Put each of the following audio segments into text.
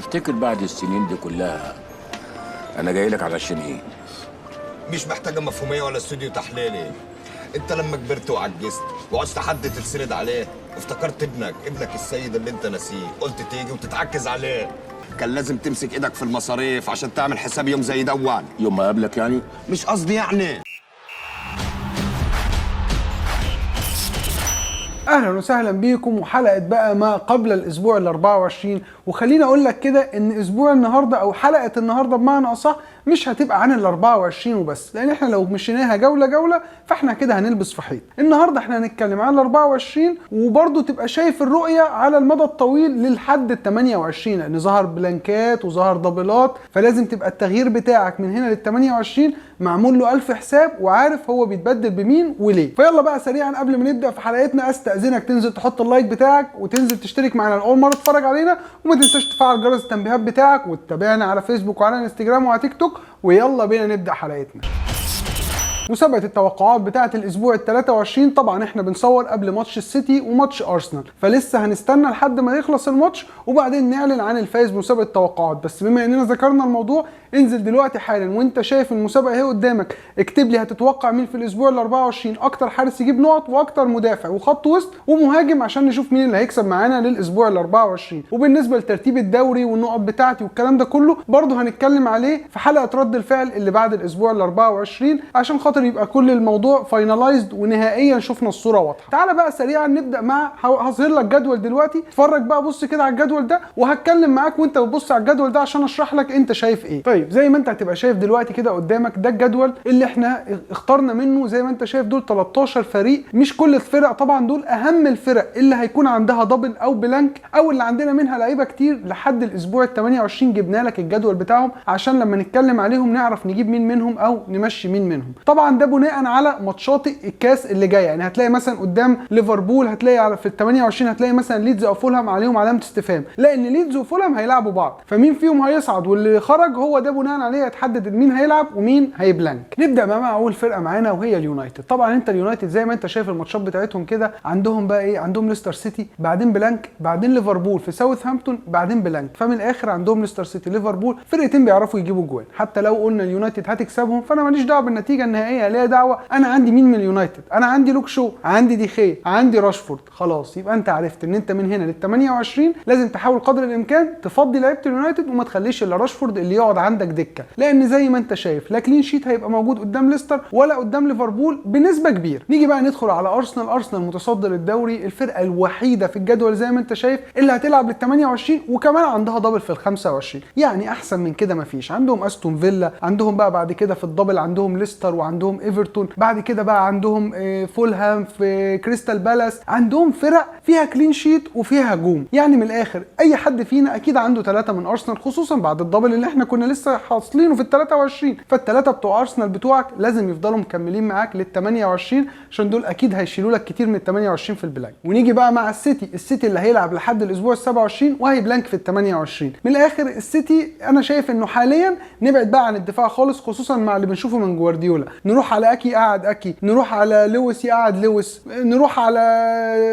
تفتكر بعد السنين دي كلها انا جاي لك علشان ايه؟ مش محتاجه مفهوميه ولا استوديو تحليلي. انت لما كبرت وعجزت وعوزت حد تتسند عليه، افتكرت ابنك السيد اللي انت ناسيه، قلت تيجي وتتعكز عليه. كان لازم تمسك ايدك في المصاريف عشان تعمل حساب يوم زي دون. يوم ما قابلك يعني؟ مش قصدي يعني. اهلا وسهلا بيكم وحلقه بقى ما قبل الاسبوع ال 24. وخليني اقول لك كده ان اسبوع النهارده او حلقه النهارده بمعنى اصح مش هتبقى عن ال 24 وبس، لان احنا لو مشيناها جوله جوله فاحنا كده هنلبس في حيط. النهارده احنا هنتكلم عن ال 24 وبرده تبقى شايف الرؤيه على المدى الطويل للحد ال 28، لان ظهر بلانكات وظهر دبلات، فلازم تبقى التغيير بتاعك من هنا لل 28 معمول له 1000 حساب وعارف هو بيتبدل بمين وليه. فيلا بقى سريعا قبل ما نبدا في حلقتنا استاذنك تنزل تحط اللايك بتاعك وتنزل تشترك معانا لاول مره تتفرج علينا، وما تنساش تفعل جرس التنبيهات بتاعك وتتابعنا على فيسبوك وعلى انستجرام وعلى تيك توك. ويلا بينا نبدا حلقتنا. مسابقة التوقعات بتاعة الأسبوع ال 23 طبعا احنا بنصور قبل ماتش السيتي وماتش أرسنال، فلسه هنستنى لحد ما يخلص الماتش وبعدين نعلن عن الفايز بمسابقة التوقعات. بس بما إننا ذكرنا الموضوع، انزل دلوقتي حالا وانت شايف المسابقة اهي قدامك، اكتب لي هتتوقع مين في الأسبوع ال 24 أكتر حارس يجيب نقط وأكتر مدافع وخط وسط ومهاجم عشان نشوف مين اللي هيكسب معانا للأسبوع ال 24. وبالنسبة لترتيب الدوري والنقط بتاعتي والكلام ده كله برضه هنتكلم عليه في حلقة رد الفعل اللي بعد الأسبوع ال 24 عشان خاطر يبقى كل الموضوع فاينلايزد ونهائيا شفنا الصوره واضحه. تعالى بقى سريعا نبدا مع هظهر لك جدول دلوقتي، اتفرج بقى بص كده على الجدول ده وهتكلم معاك وانت بتبص على الجدول ده عشان اشرح لك انت شايف ايه. طيب زي ما انت هتبقى شايف دلوقتي كده قدامك ده الجدول اللي احنا اخترنا منه. زي ما انت شايف دول 13 فريق، مش كل الفرق طبعا، دول اهم الفرق اللي هيكون عندها دبل او بلانك او اللي عندنا منها لعيبه كتير. لحد الاسبوع ال 28 جبنا لك الجدول بتاعهم عشان لما نتكلم عليهم نعرف نجيب مين منهم او نمشي مين منهم. طبعا ده بناء على ماتشات الكاس اللي جايه، يعني هتلاقي مثلا قدام ليفربول هتلاقي في ال 28 هتلاقي مثلا ليدز او فولهام عليهم علامه استفهام، لان ليدز وفولهام هيلعبوا بعض، فمين فيهم هيصعد واللي خرج هو ده بناء عليه هتحدد مين هيلعب ومين هيبلانك. نبدا بقى مع اول فرقه معانا وهي اليونايتد. طبعا انت اليونايتد زي ما انت شايف الماتشات بتاعتهم كده، عندهم بقى ايه؟ عندهم ليستر سيتي بعدين بلانك بعدين ليفربول في ساوثهامبتون بعدين بلانك، فمن الاخر عندهم ليستر سيتي ليفربول فرقتين بيعرفوا يجيبوا جوان. حتى لو قلنا اليونايتد هتكسبهم فانا ماليش دعوه بالنتيجه النهائيه، ليا دعوه انا عندي مين من اليونايتد. انا عندي لوك شو، عندي دي خي، عندي راشفورد. خلاص يبقى انت عرفت ان انت من هنا لل 28 لازم تحاول قدر الامكان تفضي لعيبه اليونايتد وما تخليش الا راشفورد اللي يقعد عندك دكه، لان زي ما انت شايف لا كلين شيت هيبقى موجود قدام ليستر ولا قدام ليفربول بنسبه كبيره. نيجي بقى ندخل على ارسنال. ارسنال متصدر الدوري، الفرقه الوحيده في الجدول زي ما انت شايف اللي هتلعب لل 28 وكمان عندها دبل في ال 25، يعني احسن من كده مفيش. عندهم استون فيلا، عندهم بقى بعد كده في الدبل عندهم ليستر وعندهم ايفرتون، بعد كده بقى عندهم فولهام، في كريستال بالاس، عندهم فرق فيها كلين شيت وفيها هجوم. يعني من الاخر اي حد فينا اكيد عنده 3 من ارسنال، خصوصا بعد الدبل اللي احنا كنا لسه حاصلينه في ال 23. فالثلاثه بتوع ارسنال بتوعك لازم يفضلوا مكملين معاك لل 28 عشان دول اكيد هيشيلوا لك كتير من ال 28 في البلانك. ونيجي بقى مع السيتي اللي هيلعب لحد الاسبوع ال 27 وهي بلانك في ال 28. من الاخر السيتي انا شايف انه حاليا نبعد بقى عن الدفاع خالص، خصوصا مع اللي بنشوفه من جوارديولا. نروح على اكي قاعد اكي، نروح على لويس يقعد لويس، نروح على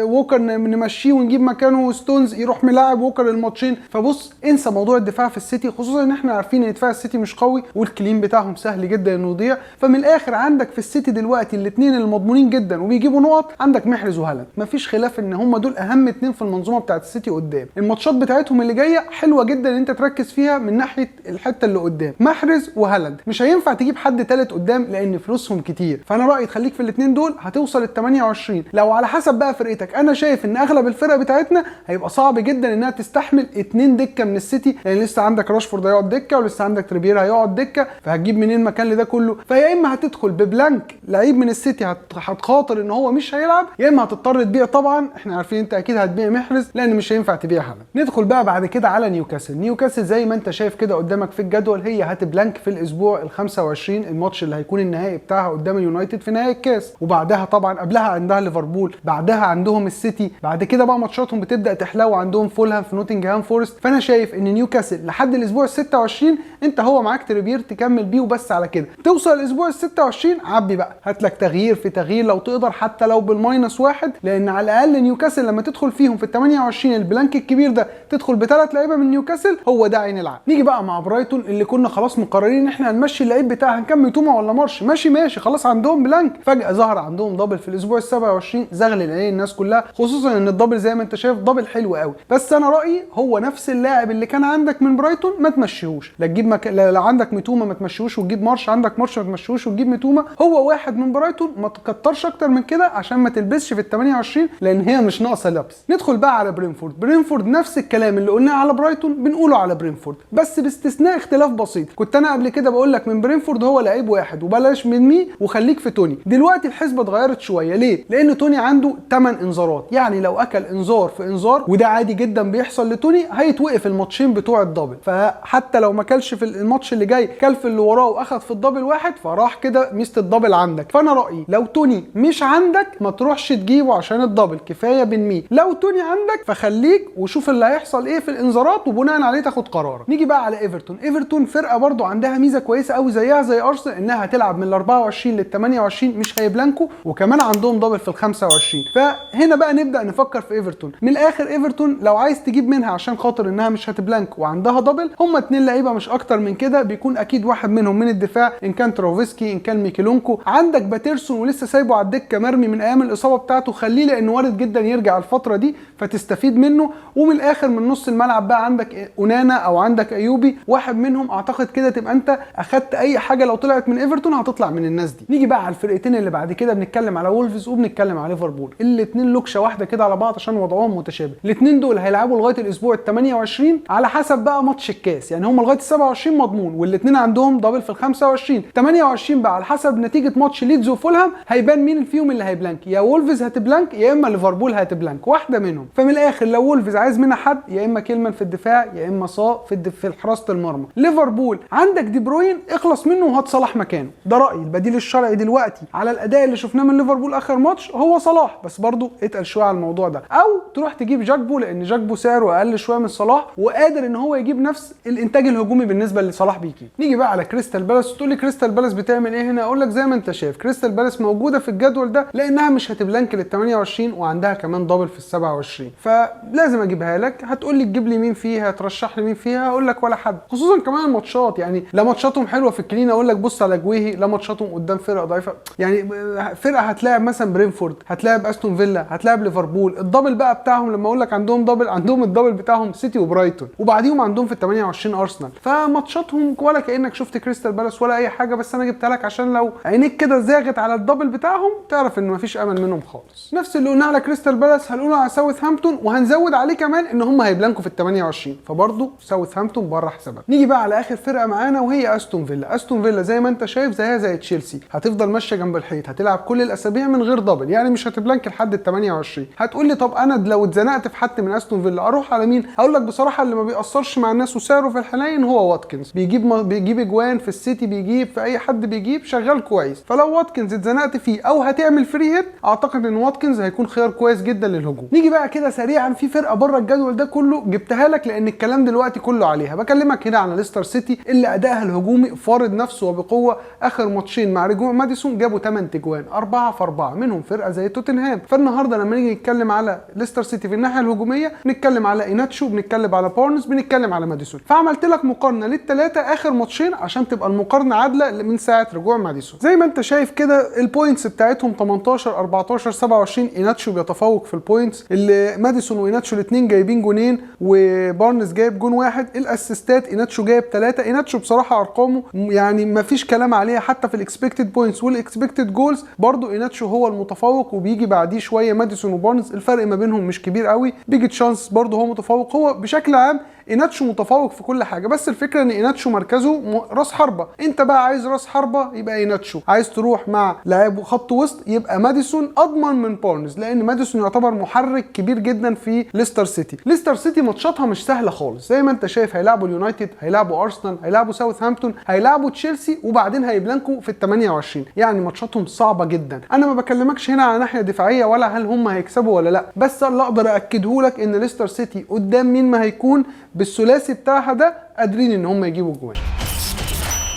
ووكر نمشيه ونجيب مكانه ستونز يروح ملاعب ووكر الماتشين. فبص انسى موضوع الدفاع في السيتي، خصوصا ان احنا عارفين ان دفاع السيتي مش قوي والكلين بتاعهم سهل جدا انه يضيع. فمن الاخر عندك في السيتي دلوقتي الاثنين المضمونين جدا وبيجيبوا نقط، عندك محرز وهالاند. مفيش خلاف ان هم دول اهم اثنين في المنظومه بتاعت السيتي قدام. الماتشات بتاعتهم اللي جايه حلوه جدا ان انت تركز فيها من ناحيه الحته اللي قدام، محرز وهالاند. مش هينفع تجيب حد ثالث قدام لان فلوسهم كتير، فانا رايي تخليك في الاثنين دول هتوصل ال 28. لو على حسب بقى فرقتك، انا شايف ان اغلب الفرق بتاعتنا هيبقى صعب جدا انها تستحمل 2 دكه من السيتي، لان لسه عندك راشفورد هيقعد دكه ولسه عندك تريبير هيقعد دكه، فهتجيب منين مكان لده كله؟ فيا اما هتدخل ببلانك لعيب من السيتي هتخاطر ان هو مش هيلعب، يا اما هتضطر تبيع. طبعا احنا عارفين انت اكيد هتبيع محرز لان مش هينفع تبيع هالاند. ندخل بقى بعد كده على نيوكاسل زي ما انت شايف كده قدامك في الجدول، هي هتبلانك في الاسبوع ال 25 الماتش اللي هيكون النهائي بتاعها قدام اليونايتد في نهائي الكاس، وبعدها طبعا قبلها عندها ليفربول، بعدها عندهم السيتي، بعد كده بقى ماتشاتهم بتبدا تحلو، عندهم فولهام في نوتنجهام فورست. فانا شايف ان نيوكاسل لحد الاسبوع ال 26 انت هو معاك تريبير تكمل بيه وبس على كده. توصل الاسبوع ال 26 عبي بقى، هات لك تغيير في تغيير لو تقدر حتى لو بالماينس 1، لان على الاقل نيوكاسل لما تدخل فيهم في ال 28 البلانك الكبير ده تدخل ب3 لعيبه من نيوكاسل، هو ده عين العقل. نيجي بقى مع برايتون اللي كنا خلاص مقررين ان احنا هنمشي اللعيب بتاعها، هنكمل توما ولا مارش، ماشي خلاص عندهم بلانك، فجاه ظهر عندهم دبل في الاسبوع ال 27 زغل العين الناس كلها، خصوصا ان الدبل زي ما انت شايف دبل حلو قوي. بس انا رايي هو نفس اللاعب اللي كان عندك من برايتون ما تمشيهوش، لا تجيب لا عندك ميتوما ما تمشيهوش وتجيب مارش، عندك مارش ما تمشيهوش وتجيب ميتوما، هو واحد من برايتون، ما تكترش اكتر من كده عشان ما تلبسش في ال 28 لان هي مش ناقصه لبس. ندخل بقى على برينفورد نفس الكلام اللي قلناه على برايتون بنقوله على برينفورد، بس باستثناء اختلاف بسيط. كنت انا قبل كده بقول لك من برينفورد هو لعيب واحد وبلاش من مي وخليك في توني، دلوقتي الحسبه اتغيرت شويه. ليه؟ لان توني عنده 8 انذارات، يعني لو اكل انذار في انذار وده عادي جدا بيحصل لتوني هيتوقف الماتشين بتوع الدبل، فحتى لو ما كلش في الماتش اللي جاي كل في اللي وراه واخد في الدبل واحد فراح كده ميزه الدبل عندك. فانا رايي لو توني مش عندك ما تروحش تجيبه عشان الدبل، كفايه بين مي. لو توني عندك فخليك وشوف اللي هيحصل ايه في الانذارات وبناء عليه تاخد قرارك. نيجي بقى على ايفرتون فرقه برضو عندها ميزه كويسه قوي زيها زي ارسنال، انها هتلعب من ال 24 لل 28 مش هيبلانكو، وكمان عندهم دبل في ال 25. فهنا بقى نبدا نفكر في ايفرتون. من الاخر ايفرتون لو عايز تجيب منها عشان خاطر انها مش هتبلانك وعندها دبل، هم 2 لعيبه مش اكتر من كده، بيكون اكيد واحد منهم من الدفاع، ان كان تروفيسكي ان كان ميكيلونكو. عندك باتيرسون ولسه سايبه على الدكه مرمي من ايام الاصابه بتاعته، خليه لانه وارد جدا يرجع الفتره دي فتستفيد منه. ومن الاخر من نص الملعب بقى عندك اونانا او عندك ايوبي، واحد منهم اعتقد كده تبقى انت اخدت اي حاجه لو طلعت من ايفرتون هتطلع من الناس دي. نيجي بقى على الفرقتين اللي بعد كده، بنتكلم على وولفز وبنتكلم على ليفربول، الاثنين لوكشه واحده كده على بعض عشان وضعهم متشابه. الاثنين دول هيلعبوا لغايه الاسبوع ال 28 على حسب بقى ماتش الكاس، يعني هم لغايه ال 27 مضمون والاثنين عندهم دبل في ال 25. 28 بقى على حسب نتيجه ماتش ليدز وفولهام هيبان مين فيهم اللي هيبلانك، يا وولفز هتبلانك يا اما ليفربول هتبلانك، واحده منهم. فمن الاخر لو وولفز عايز منها حد، يا اما كيلمان في الدفاع يا اما صا في حراسه المرمى. ليفربول عندك دي بروين اخلص منه وهات صلاح مكانه، ده رايي. البديل الشرعي دلوقتي على الاداء اللي شفناه من ليفربول اخر ماتش هو صلاح، بس برضو اتقل شويه على الموضوع ده. او تروح تجيب جاكبو لان جاكبو سعره اقل شويه من صلاح وقادر ان هو يجيب نفس الانتاج الهجومي بالنسبه لصلاح بيجيب. نيجي بقى على كريستال بالاس. تقول لي كريستال بالاس بتعمل ايه هنا؟ اقول لك زي ما انت شايف كريستال بالاس موجوده في الجدول ده لانها مش هتبلانك لل 28 وعندها كمان دبل في ال 27، فلازم اجيبها لك. هتقول لي تجيب لي مين فيها، ترشح لي مين فيها؟ اقول لك ولا حد، خصوصا كمان الماتشات، يعني لا ماتشاتهم حلوه في الكلين اقول لك بص على جويهي، لا ماتشاتهم قدام فرقه ضعيفه، يعني فرقه هتلاعب مثلا برينفورد، هتلاعب استون فيلا، هتلاعب ليفربول. الدبل بقى بتاعهم لما اقول لك عندهم دبل، عندهم الدبل بتاعهم سيتي وبرايتون وبعديهم عندهم في ال 28 ارسنال، فماتشاتهم ولا كانك شفت كريستال بالاس ولا اي حاجه. بس انا جبتها لك عشان لو عينيك كده زاغت على الدبل بتاعهم تعرف ان مفيش امل منهم خالص. نفس اللي قلنا على كريستال بالاس هنقوله على ساوثهامبتون، وهنزود عليه كمان ان هم هيبلانكوا في ال 28، فبرضه ساوثهامبتون بره حسابها. نيجي بقى على اخر فرقه معانا وهي استون فيلا. استون فيلا زي ما انت شايف زيها زي تشيلسي، هتفضل ماشيه جنب الحيط، هتلعب كل الاسابيع من غير دبل، يعني مش هتبلانك لحد ال 28. هتقول لي طب انا لو اتزنقت في حد من استون فيلا اروح على مين؟ اقول لك بصراحه اللي ما بيأثرش مع الناس وسعره في الحنين هو واتكنز، بيجيب اجوان في السيتي، بيجيب في اي حد، بيجيب شغال كويس. فلو واتكنز اتزنقت فيه او هتعمل فري هيت اعتقد ان واتكنز هيكون خيار كويس جدا للهجوم. نيجي بقى كده سريعا في فرقه بره الجدول ده كله جبتها لك لان الكلام دلوقتي كله عليها. بكلمك هنا على ليستر سيتي اللي ادائها الهجومي فارض نفسه وبقوه. اخر ماتشين مع رجوع ماديسون جابوا 8 تجوان 4 في 4 منهم فرقه زي توتنهام. فالنهارده لما نيجي نتكلم على ليستر سيتي في الناحيه الهجوميه بنتكلم على ايناتشو، بنتكلم على بارنز، بنتكلم على ماديسون. فعملت لك مقارنه للثلاثه اخر ماتشين عشان تبقى المقارنه عادله من ساعه رجوع ماديسون. زي ما انت شايف كده البوينتس بتاعتهم 18 14 27. ايناتشو بيتفوق في البوينتس، اللي ماديسون وايناتشو الاثنين جايبين جونين وبارنز جايب جون واحد. الاسيستات ايناتشو جايب 3. ايناتشو بصراحه ارقامه يعني ما فيش كلام عليها، حتى في الاكسبكتد بوينتس والاكسبكتد جولز برضو ايناتشو هو المتفوق وبيجي بعديه شويه ماديسون وبارنز، الفرق ما بينهم مش كبير قوي. بيجي تشانس برضو هو متفوق. هو بشكل عام ايناتشو متفوق في كل حاجه، بس الفكره ان ايناتشو مركزه راس حربه. انت بقى عايز راس حربه يبقى ايناتشو، عايز تروح مع لاعب خط وسط يبقى ماديسون اضمن من بارنز، لان ماديسون يعتبر محرك كبير جدا في ليستر سيتي. ليستر سيتي ماتشاتها مش سهله خالص زي ما انت شايف، هيلعبوا اليونايتد، هيلعبوا ارسنال، هيلعبوا ساوثهامبتون، هيلعبوا تشيلسي، وبعدين هيبلانكوا في ال 28. يعني ماتشاتهم صعبه جدا. انا ما بكلمكش هنا على ناحيه دفاعيه ولا هل هم هيكسبوا ولا لا، بس اللي اقدر اكده لك ان ليستر سيتي قدام مين ما هيكون بالثلاثي بتاعها ده قادرين ان هم يجيبوا جوان.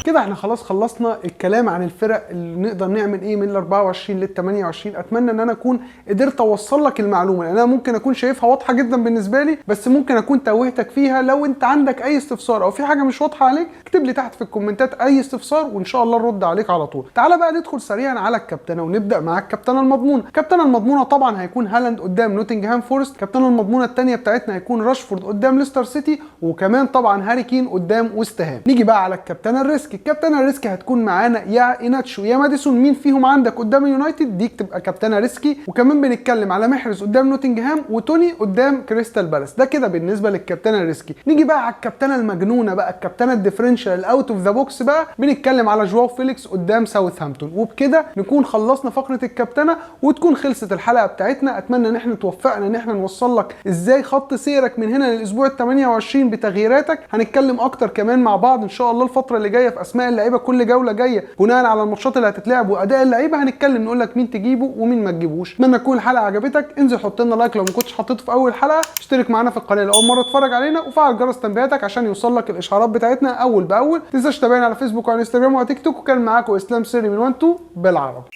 كده احنا خلاص خلصنا الكلام عن الفرق اللي نقدر نعمل ايه من ال 24 لل 28. اتمنى ان انا اكون قدرت اوصل لك المعلومه، لان انا ممكن اكون شايفها واضحه جدا بالنسبه لي، بس ممكن اكون توهتك فيها. لو انت عندك اي استفسار او في حاجه مش واضحه عليك اكتب لي تحت في الكومنتات اي استفسار وان شاء الله نرد عليك على طول. تعالى بقى ندخل سريعا على الكابتنه ونبدا مع الكابتنه المضمونه. الكابتنه المضمونه طبعا هيكون هالاند قدام نوتنجهام فورست. الكابتنه المضمونه الثانيه بتاعتنا هيكون راشفورد قدام ليستر سيتي، وكمان طبعا هاري كين قدام ويست هام. نيجي بقى على الكابتنه الريسكي. الكابتنه الريسكي هتكون معانا يا ايناتشو يا ماديسون، مين فيهم عندك قدام اليونايتد دي تبقى كابتنه ريسكي. وكمان بنتكلم على محرز قدام نوتنجهام وتوني قدام كريستال بالاس. ده كده بالنسبه للكابتنه الريسكي. نيجي بقى على الكابتنه المجنونه بقى، الكابتنه الديفرنشال الاوت اوف ذا بوكس بقى، بنتكلم على جواو فيليكس قدام ساوثهامبتون. وبكده نكون خلصنا فقره الكابتنه وتكون خلصت الحلقه بتاعتنا. اتمنى ان احنا توفقنا ان احنا نوصل لك ازاي خط سيرك من هنا للاسبوع ال 28 بتغييراتك. هنتكلم اكتر كمان مع بعض ان شاء الله الفتره اللي جايه في اسماء اللعيبه، كل جوله جايه بناء على الماتشات اللي هتتلعب واداء اللعيبه هنتكلم نقول لك مين تجيبه ومين ما تجيبوش. اتمنى تكون الحلقه عجبتك، انزل حط لنا لايك لو ما كنتش حطيته في اول حلقه، اشترك معانا في القناه لو اول مره تتفرج علينا، وفعل جرس تنبيهاتك عشان يوصل لك الاشعارات بتاعتنا اول باول. ما تنساش تتابعنا على فيسبوك وعلى انستجرام وتيك توك. وكان معاكم اسلام سري من 1 2 بالعربي.